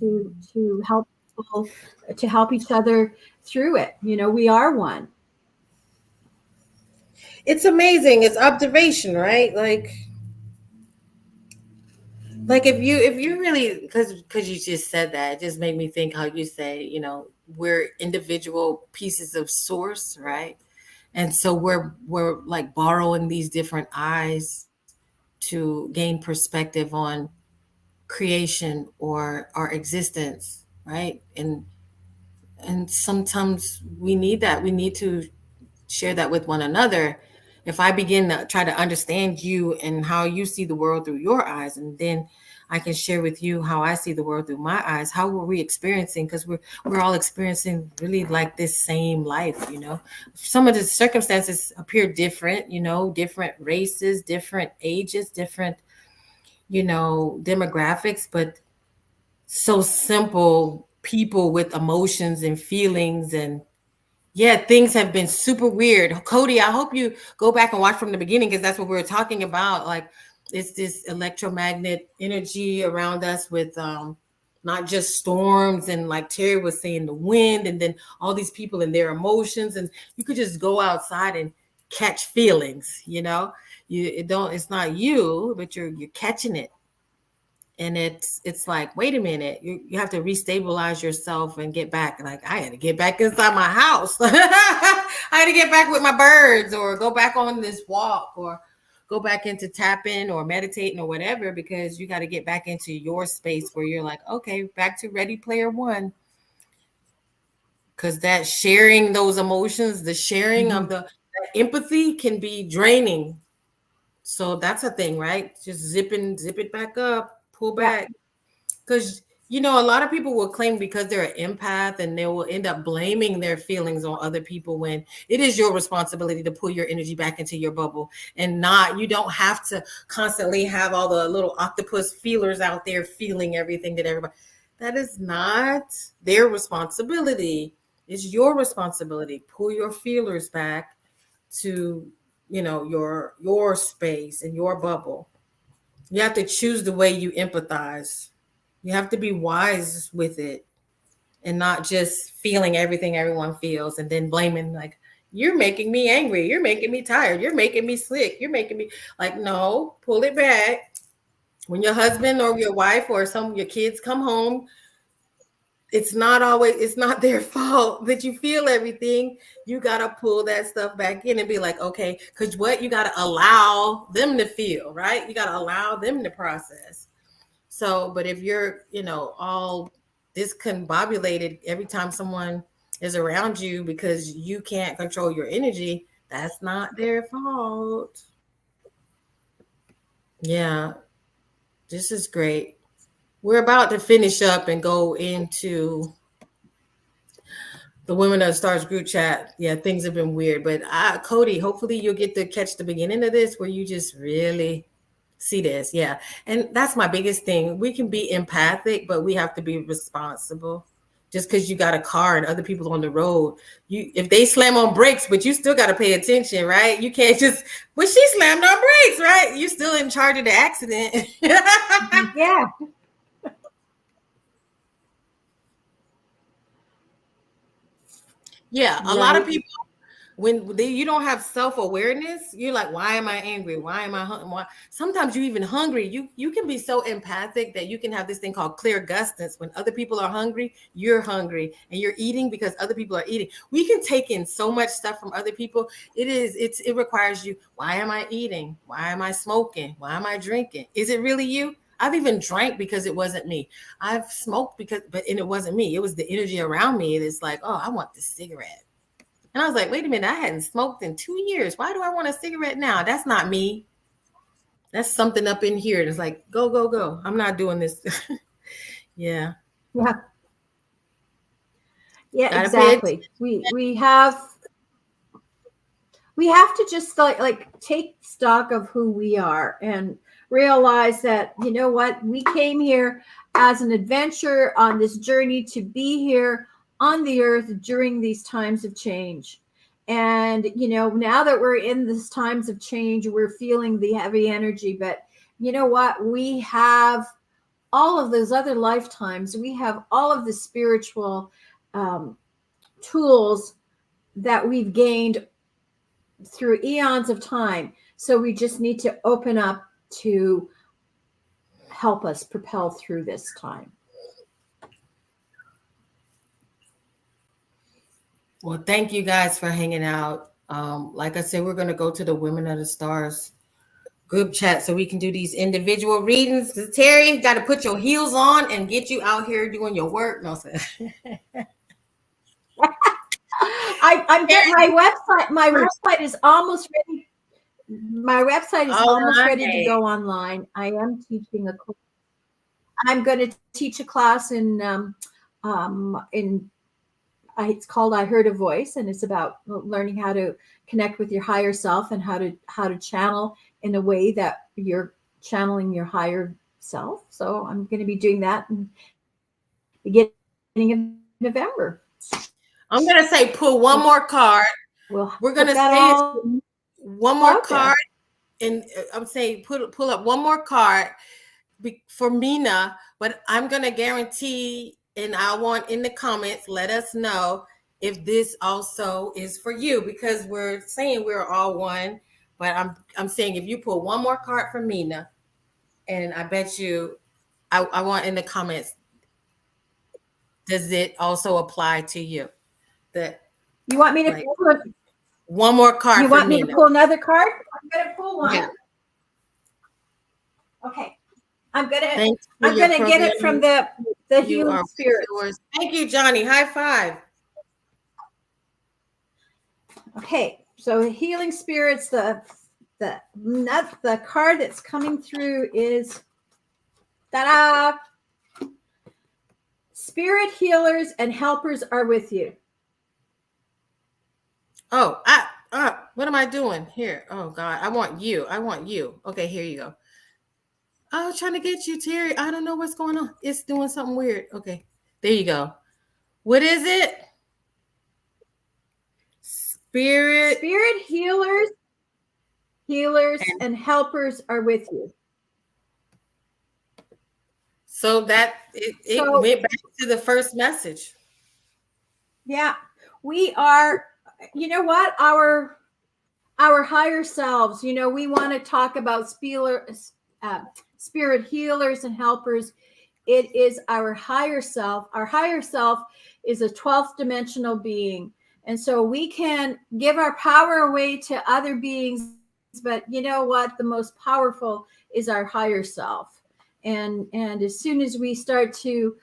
To help people, to help each other through it. We are one. It's amazing. It's observation, right? Like if you really, because you just said that, it just made me think how you say, we're individual pieces of source, right? And so we're like borrowing these different eyes to gain perspective on creation or our existence, right? And sometimes we need that. We need to share that with one another. If I begin to try to understand you and how you see the world through your eyes, and then I can share with you how I see the world through my eyes, how were we experiencing? Because we're all experiencing really like this same life. Some of the circumstances appear different, different races, different ages, different, demographics, but so simple people with emotions and feelings. And yeah, things have been super weird. Cody, I hope you go back and watch from the beginning, because that's what we were talking about. Like, it's this electromagnet energy around us with not just storms, and like Terry was saying, the wind, and then all these people and their emotions. And you could just go outside and catch feelings. It's not you, but you're catching it. And it's like, wait a minute, you have to restabilize yourself and get back. Like, I had to get back inside my house. I had to get back with my birds, or go back on this walk, or go back into tapping or meditating or whatever, because you got to get back into your space where you're like, okay, back to Ready Player One. Because that sharing those emotions, the sharing Mm-hmm. of the empathy can be draining. So that's a thing, right? Just zip it back up, pull Yeah. back. Because a lot of people will claim because they're an empath, and they will end up blaming their feelings on other people, when it is your responsibility to pull your energy back into your bubble. And not, you don't have to constantly have all the little octopus feelers out there feeling everything that everybody. That is not their responsibility. It's your responsibility. Pull your feelers back to your space and your bubble. You have to choose the way you empathize. You have to be wise with it, and not just feeling everything everyone feels and then blaming, like, you're making me angry, you're making me tired, you're making me sick, you're making me, like, no, pull it back. When your husband or your wife or some of your kids come home, it's not their fault that you feel everything. You got to pull that stuff back in and be like, okay, because what you got to allow them to feel, right? You got to allow them to process. So, but if you're, all discombobulated every time someone is around you because you can't control your energy, that's not their fault. Yeah, this is great. We're about to finish up and go into the Women of the Stars group chat. Yeah, things have been weird, but Cody, hopefully you'll get to catch the beginning of this where you just really see this. Yeah, and that's my biggest thing. We can be empathic, but we have to be responsible. Just because you got a car and other people on the road, if they slam on brakes, but you still got to pay attention, right? You can't just, well, she slammed on brakes, right? You still in charge of the accident. Yeah. Yeah, a lot of Right. people, you don't have self-awareness, you're like, why am I angry? Why am I hungry? Sometimes you even hungry. You can be so empathic that you can have this thing called clear gustance. When other people are hungry, you're hungry and you're eating because other people are eating. We can take in so much stuff from other people. It requires you. Why am I eating? Why am I smoking? Why am I drinking? Is it really you? I've even drank because it wasn't me. I've smoked and it wasn't me. It was the energy around me. It's like, oh, I want this cigarette. And I was like, wait a minute, I hadn't smoked in 2 years. Why do I want a cigarette now? That's not me. That's something up in here. It's like, go, go, go. I'm not doing this. Yeah. Yeah. Yeah, Gotta pay attention. exactly. We have to just like take stock of who we are and realize that, you know what, we came here as an adventure on this journey to be here on the earth during these times of change. And now that we're in these times of change, we're feeling the heavy energy, but you know what, we have all of those other lifetimes. We have all of the spiritual tools that we've gained through eons of time. So we just need to open up to help us propel through this time. Well, thank you guys for hanging out. Like I said, we're going to go to the Women of the Stars group chat so we can do these individual readings. Terri, got to put your heels on and get you out here doing your work. No, I'm getting my website. My website is almost ready. My website is almost ready to go online. I am teaching a course. I'm going to teach a class it's called I Heard a Voice, and it's about learning how to connect with your higher self and how to channel in a way that you're channeling your higher self. So I'm going to be doing that in the beginning of November. I'm going to say pull one more card. We're going to say one more card, and I'm saying pull up one more card for Mina, but I'm going to guarantee, and I want in the comments, let us know if this also is for you, because we're saying we're all one, but I'm saying if you pull one more card for Mina, and I bet you, I want in the comments, does it also apply to you? That you want me to pull one more card? You want me to pull another card? I'm going to pull one. Yeah. Okay. I'm gonna get it from the healing spirit. Thank you, Johnny. High five. Okay, so the healing spirits, the card that's coming through is ta-da! Spirit healers and helpers are with you. Oh, what am I doing here? Oh God, I want you. Okay, here you go. I was trying to get you, Terri. I don't know what's going on. It's doing something weird. Okay, there you go. What is it? Spirit healers and helpers are with you. So that it went back to the first message. Yeah, we are. You know what? Our higher selves. We want to talk about spirit healers and helpers. It is our higher self. Our higher self is a 12th dimensional being. And so we can give our power away to other beings, but you know what? The most powerful is our higher self. And as soon as we start to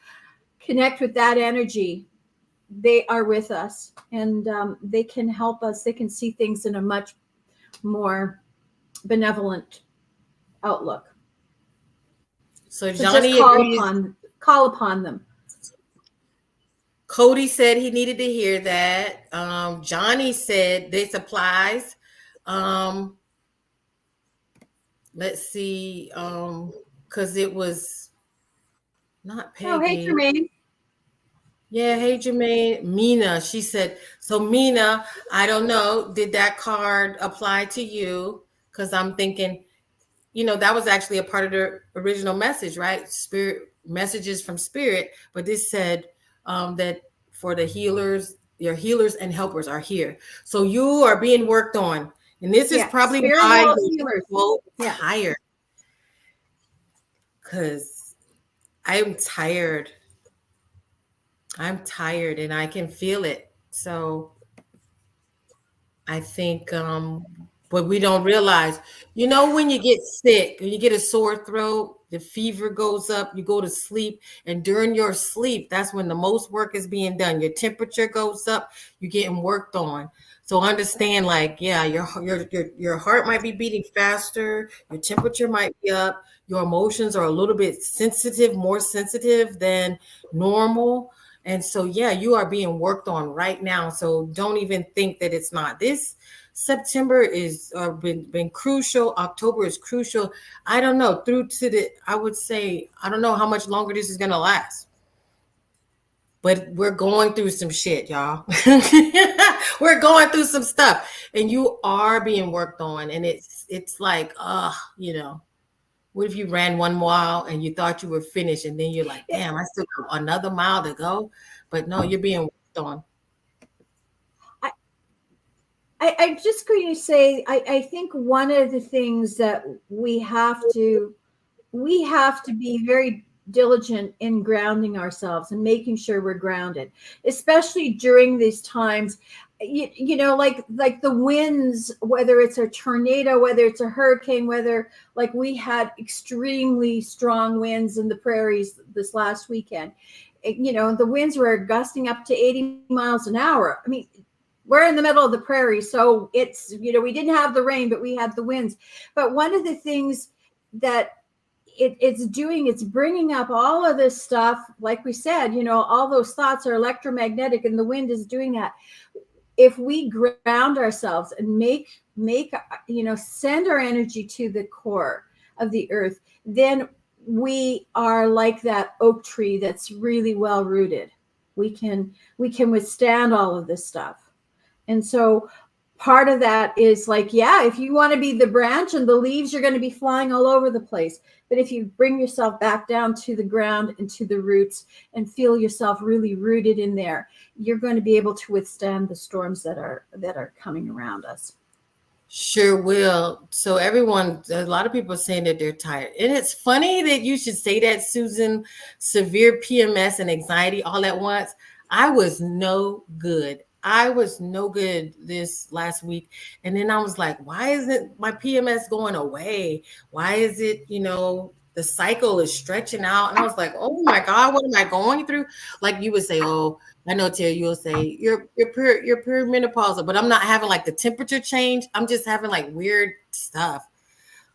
connect with that energy, they are with us, and they can help us. They can see things in a much more benevolent outlook. So So just Johnny agrees. call upon them. Cody said he needed to hear that. Johnny said this applies. Um, let's see. Because it was not Oh, hey, Peggy. Jermaine. Yeah, hey Jermaine. Mina. She said, so Mina, I don't know, did that card apply to you? Because I'm thinking, that was actually a part of the original message, right? Spirit messages from spirit. But this said that for the healers, your healers and helpers are here. So you are being worked on. And this is Yeah, probably spirit why world you're healers. so Yeah. tired. Because I'm tired. I'm tired and I can feel it. So I think but we don't realize, when you get sick, when you get a sore throat, the fever goes up, you go to sleep, and during your sleep, that's when the most work is being done. Your temperature goes up, you're getting worked on. So understand, like, yeah, your heart might be beating faster, your temperature might be up, your emotions are a little bit sensitive, more sensitive than normal. And so, yeah, you are being worked on right now. So don't even think that it's not. This September is been crucial. October is crucial. I don't know through to I would say, I don't know how much longer this is going to last. But we're going through some shit, y'all. We're going through some stuff, and you are being worked on. And it's like, what if you ran 1 mile and you thought you were finished, and then you're like, damn, I still got another mile to go. But no, you're being worked on. I, I'm just going to say, I think one of the things that we have to be very diligent in grounding ourselves and making sure we're grounded, especially during these times. Like the winds, whether it's a tornado, whether it's a hurricane, whether like we had extremely strong winds in the prairies this last weekend. The winds were gusting up to 80 miles an hour. I mean, we're in the middle of the prairie, so it's, we didn't have the rain, but we had the winds. But one of the things that it's doing, it's bringing up all of this stuff. Like we said, all those thoughts are electromagnetic, and the wind is doing that. If we ground ourselves and send our energy to the core of the earth, then we are like that oak tree that's really well rooted. We can withstand all of this stuff. And so part of that is like, yeah, if you want to be the branch and the leaves, you're going to be flying all over the place. But if you bring yourself back down to the ground and to the roots and feel yourself really rooted in there, you're going to be able to withstand the storms that are coming around us. Sure will. So everyone, a lot of people are saying that they're tired. And it's funny that you should say that, Susan. Severe PMS and anxiety all at once. I was no good. I was no good this last week. And then I was like, why isn't my PMS going away? Why is it, the cycle is stretching out? And I was like, oh my God, what am I going through? Like you would say, oh, I know, Terri, you'll say you're perimenopausal, but I'm not having like the temperature change. I'm just having like weird stuff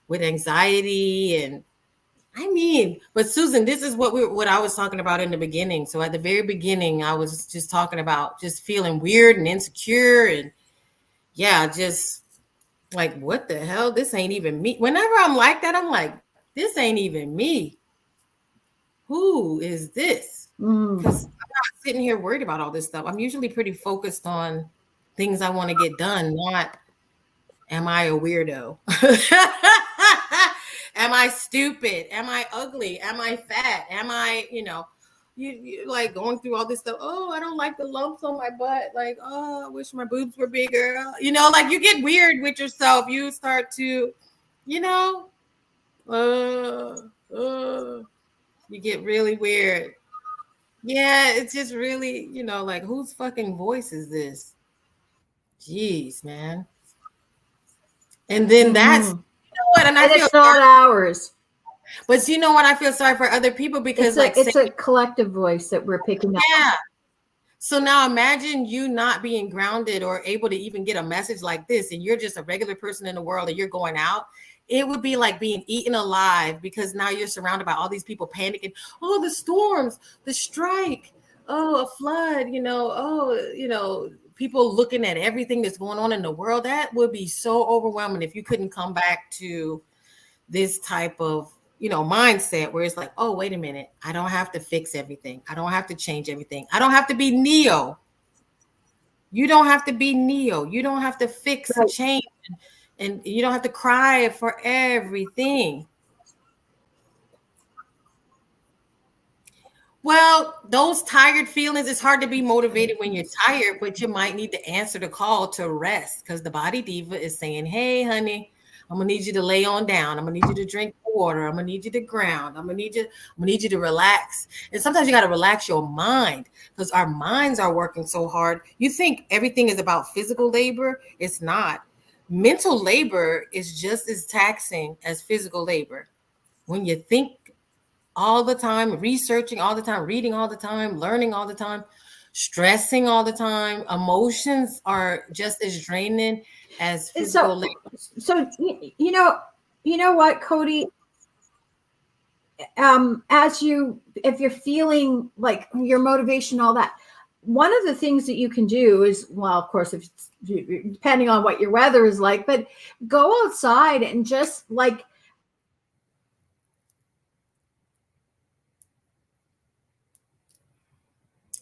with anxiety. And but Susan, this is what I was talking about in the beginning. So at the very beginning, I was just talking about just feeling weird and insecure, and yeah, just like, what the hell? This ain't even me. Whenever I'm like that, I'm like, this ain't even me. Who is this? Because I'm not sitting here worried about all this stuff. I'm usually pretty focused on things I want to get done, not am I a weirdo? Am I stupid? Am I ugly? Am I fat? Am I, you like going through all this stuff. Oh, I don't like the lumps on my butt. Like, oh, I wish my boobs were bigger. Like you get weird with yourself. You start to, you know, uh, uh, You get really weird. Yeah, it's just really, like whose fucking voice is this? Jeez, man. And then that's Mm-hmm. what, and I And feel it's not sorry, ours. but you know what? I feel sorry for other people because, like, say, It's a collective voice that we're picking up. yeah. So now imagine you not being grounded or able to even get a message like this, and you're just a regular person in the world and you're going out. It would be like being eaten alive because now you're surrounded by all these people panicking. Oh, the storms, the strike, oh, a flood, people looking at everything that's going on in the world. That would be so overwhelming if you couldn't come back to this type of mindset where it's like, oh, wait a minute, I don't have to fix everything, I don't have to change everything, I don't have to be Neo. You don't have to be Neo. You don't have to fix Right. change, and you don't have to cry for everything. Well, those tired feelings, it's hard to be motivated when you're tired, but you might need to answer the call to rest because the body diva is saying, hey, honey, I'm gonna need you to lay on down. I'm gonna need you to drink water. I'm gonna need you to ground. I'm gonna need you to relax. And sometimes you gotta relax your mind because our minds are working so hard. You think everything is about physical labor. It's not. Mental labor is just as taxing as physical labor. When you think all the time, researching all the time, reading all the time, learning all the time, stressing all the time. Emotions are just as draining as And so, physical labor. you know what, Cody? As you, if you're feeling like your motivation, all that, one of the things that you can do is, well, of course, if it's, depending on what your weather is like, but go outside and just like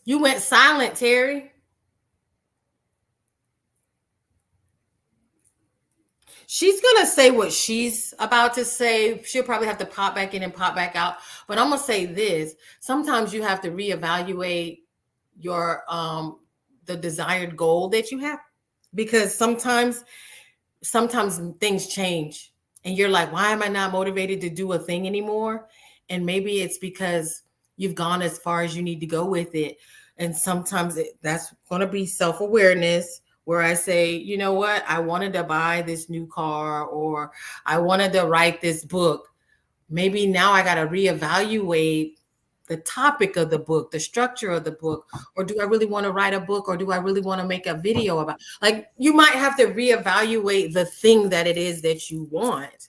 You went silent, Terri. She's gonna say what she's about to say. She'll probably have to pop back in and pop back out. But I'm gonna say this: sometimes you have to reevaluate your the desired goal that you have, because sometimes things change and you're like, why am I not motivated to do a thing anymore? And maybe it's because you've gone as far as you need to go with it. And sometimes that's going to be self-awareness where I say, you know what, I wanted to buy this new car, or I wanted to write this book. Maybe now I got to reevaluate the topic of the book, the structure of the book, or do I really want to write a book, or do I really want to make a video about, like, you might have to reevaluate the thing that it is that you want,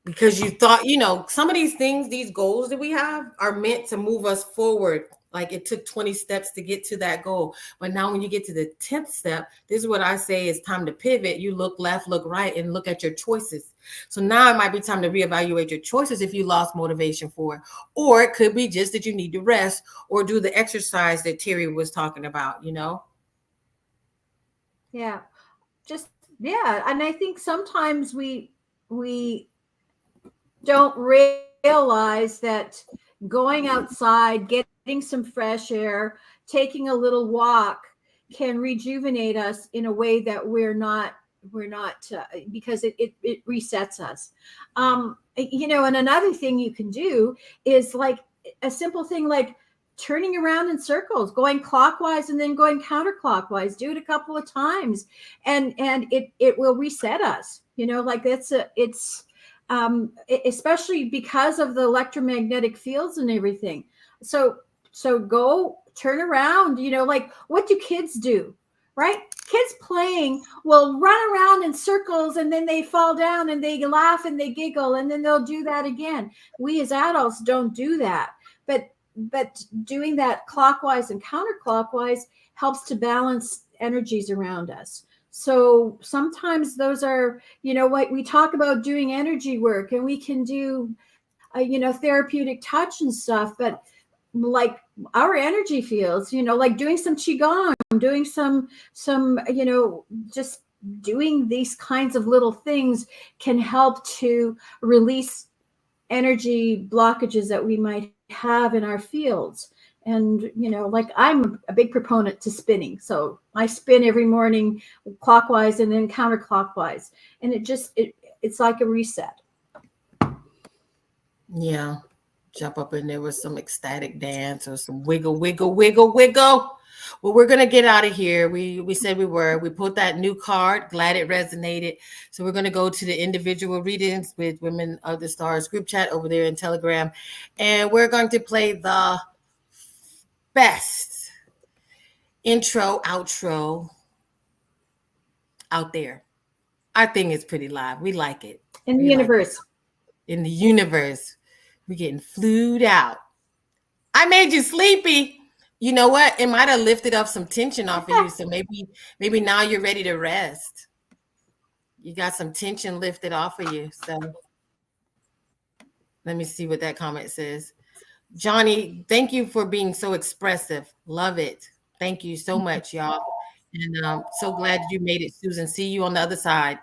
because you thought, some of these things, these goals that we have are meant to move us forward. Like it took 20 steps to get to that goal. But now when you get to the 10th step, this is what I say, is time to pivot. You look left, look right, and look at your choices. So now it might be time to reevaluate your choices if you lost motivation for it. Or it could be just that you need to rest or do the exercise that Terri was talking about. yeah, just yeah. And I think sometimes we don't realize that going outside, getting some fresh air, taking a little walk can rejuvenate us in a way that we're not because it resets us. And another thing you can do is like a simple thing like turning around in circles, going clockwise and then going counterclockwise. Do it a couple of times, and it will reset us. Like it's especially because of the electromagnetic fields and everything. So go turn around. Like what do kids do? Right? Kids playing will run around in circles and then they fall down and they laugh and they giggle and then they'll do that again. We as adults don't do that. But doing that clockwise and counterclockwise helps to balance energies around us. So sometimes those are, what we talk about, doing energy work, and we can do, therapeutic touch and stuff. But like our energy fields, like doing some qigong, doing some, just doing these kinds of little things can help to release energy blockages that we might have in our fields. And like I'm a big proponent to spinning, so I spin every morning clockwise and then counterclockwise, and it's like a reset. Yeah. jump up in there with some ecstatic dance or some wiggle, wiggle, wiggle, wiggle. Well, we're gonna get out of here. We said we were. We put that new card. Glad it resonated. So we're gonna go to the individual readings with Women of the Stars group chat over there in Telegram, and we're going to play the best intro outro out there. Our thing is pretty live. We like it. In the We like it. universe. In the universe. We're getting flued out. I made you sleepy. You know what? It might have lifted up some tension off of you. So maybe now you're ready to rest. You got some tension lifted off of you. So let me see what that comment says. Johnny, thank you for being so expressive. Love it. Thank you so much, y'all. And so glad you made it, Susan. See you on the other side.